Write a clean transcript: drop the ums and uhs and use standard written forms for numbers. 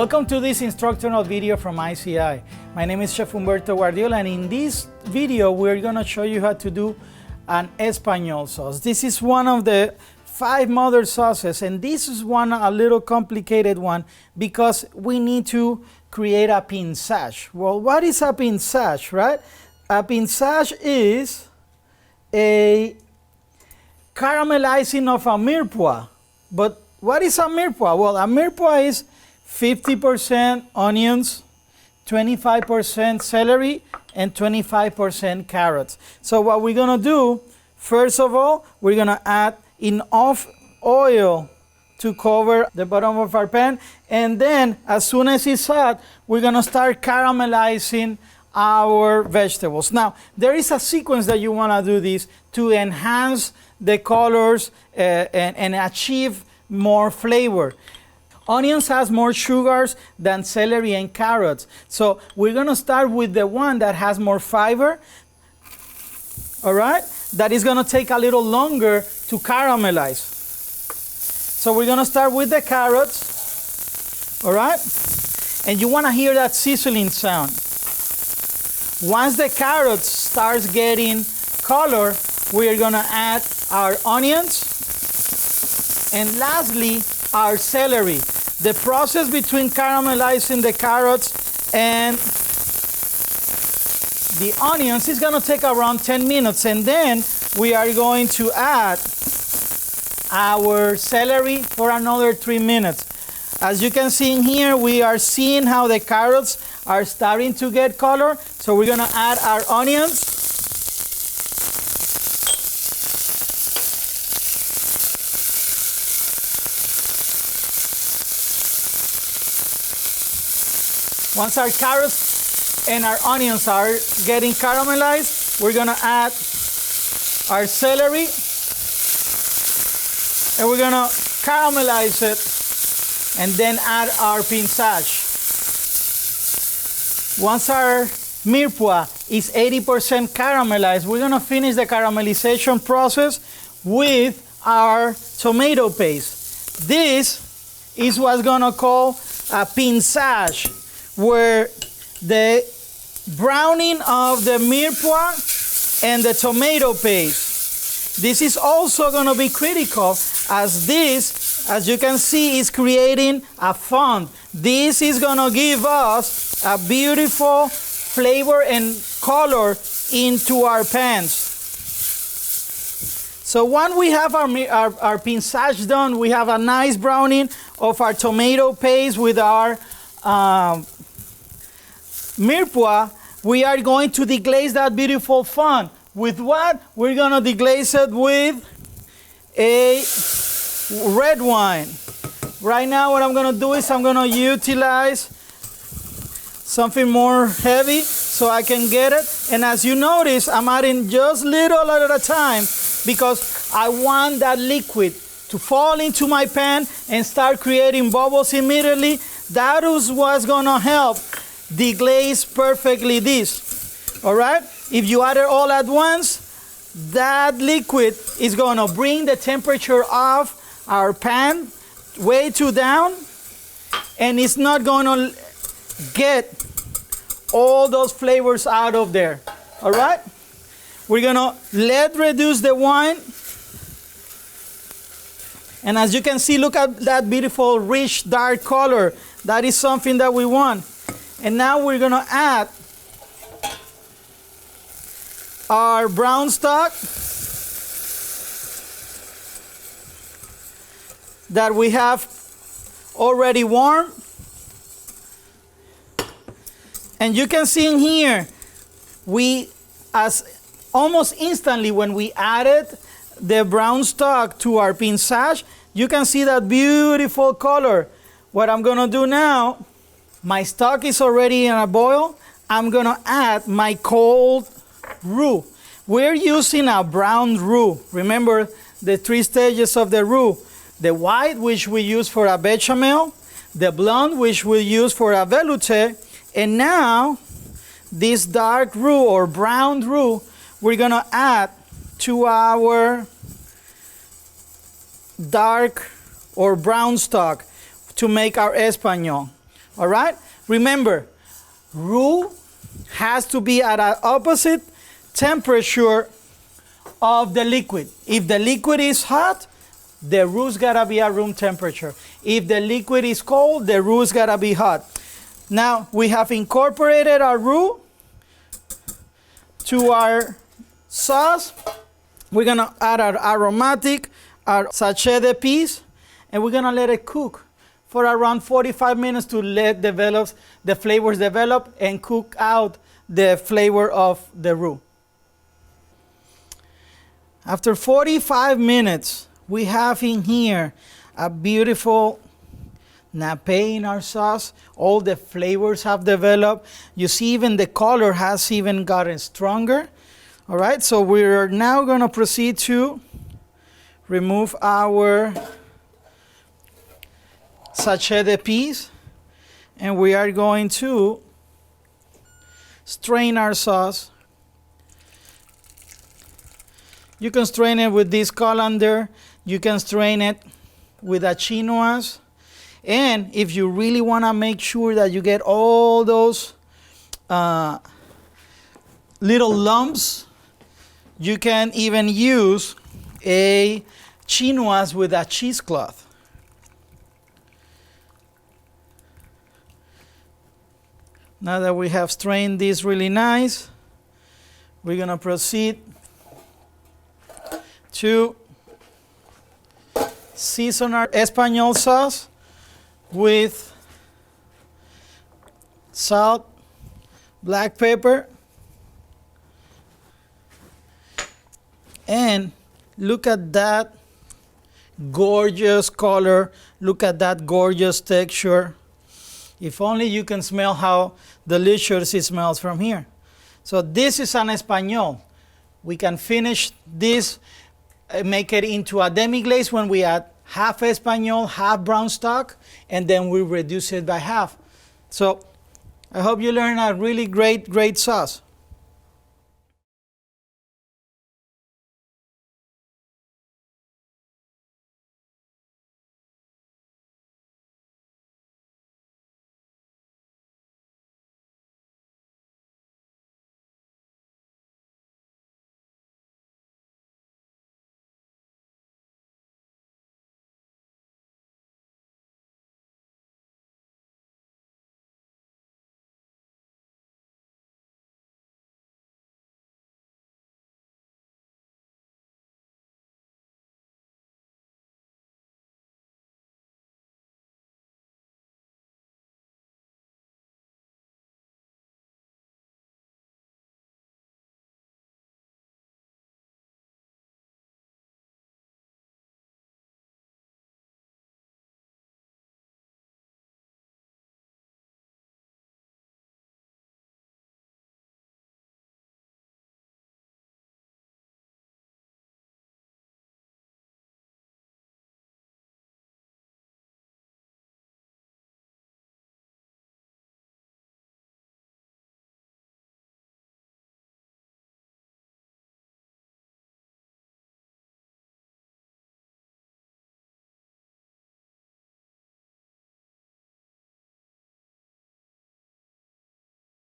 Welcome to this instructional video from ICI. My name is Chef Humberto Guardiola, and in this video we're going to show you how to do an Espagnole sauce. This is one of the 5 mother sauces, and this is a little complicated one because we need to create a pincage. Well, what is a pincage, right? A pincage is a caramelizing of a mirepoix. But what is a mirepoix? Well, a mirepoix is 50% onions, 25% celery, and 25% carrots. So what we're gonna do, first of all, we're gonna add enough oil to cover the bottom of our pan, and then as soon as it's hot, we're gonna start caramelizing our vegetables. Now, there is a sequence that you wanna do this to enhance the colors and achieve more flavor. Onions has more sugars than celery and carrots. So we're gonna start with the one that has more fiber, all right? That is gonna take a little longer to caramelize. So we're gonna start with the carrots, all right? And you wanna hear that sizzling sound. Once the carrots starts getting color, we're gonna add our onions, and lastly, our celery. The process between caramelizing the carrots and the onions is gonna take around 10 minutes, and then we are going to add our celery for another 3 minutes. As you can see in here, we are seeing how the carrots are starting to get color, so we're gonna add our onions. Once our carrots and our onions are getting caramelized, we're gonna add our celery, and we're gonna caramelize it, and then add our pincage. Once our mirepoix is 80% caramelized, we're gonna finish the caramelization process with our tomato paste. This is what's gonna call a pincage, where the browning of the mirepoix and the tomato paste. This is also going to be critical, as this, as you can see, is creating a fond. This is going to give us a beautiful flavor and color into our pans. So once we have our pincage done, we have a nice browning of our tomato paste with our mirepoix. We are going to deglaze that beautiful fond. With what? We're gonna deglaze it with a red wine. Right now what I'm gonna do is I'm gonna utilize something more heavy so I can get it. And as you notice, I'm adding just little at a time because I want that liquid to fall into my pan and start creating bubbles immediately. That is what's gonna help deglaze perfectly this, all right? If you add it all at once, that liquid is gonna bring the temperature of our pan way too down, and it's not gonna get all those flavors out of there, all right? We're gonna reduce the wine, and as you can see, look at that beautiful rich dark color. That is something that we want. And now we're gonna add our brown stock that we have already warm. And you can see in here, almost instantly when we added the brown stock to our pincage, you can see that beautiful color. What I'm gonna do now, my stock is already in a boil. I'm gonna add my cold roux. We're using a brown roux. Remember the 3 stages of the roux. The white, which we use for a bechamel, the blonde, which we use for a velouté, and now this dark roux or brown roux, we're gonna add to our dark or brown stock to make our Espagnole. All right? Remember, roux has to be at an opposite temperature of the liquid. If the liquid is hot, the roux's gotta be at room temperature. If the liquid is cold, the roux's gotta be hot. Now we have incorporated our roux to our sauce. We're gonna add our aromatic, our sachet de peas, and we're gonna let it cook for around 45 minutes to let the flavors develop and cook out the flavor of the roux. After 45 minutes, we have in here a beautiful nappe in our sauce. All the flavors have developed. You see even the color has even gotten stronger. All right, so we're now gonna proceed to remove our sachet de peas, and we are going to strain our sauce. You can strain it with this colander. You can strain it with a chinoise. And if you really want to make sure that you get all those little lumps, you can even use a chinoise with a cheesecloth. Now that we have strained this really nice, we're going to proceed to season our Espagnole sauce with salt, black pepper, and look at that gorgeous color. Look at that gorgeous texture. If only you can smell how delicious it smells from here. So this is an Espagnole. We can finish this, make it into a demi-glace when we add half Espagnole, half brown stock, and then we reduce it by half. So I hope you learned a really great sauce.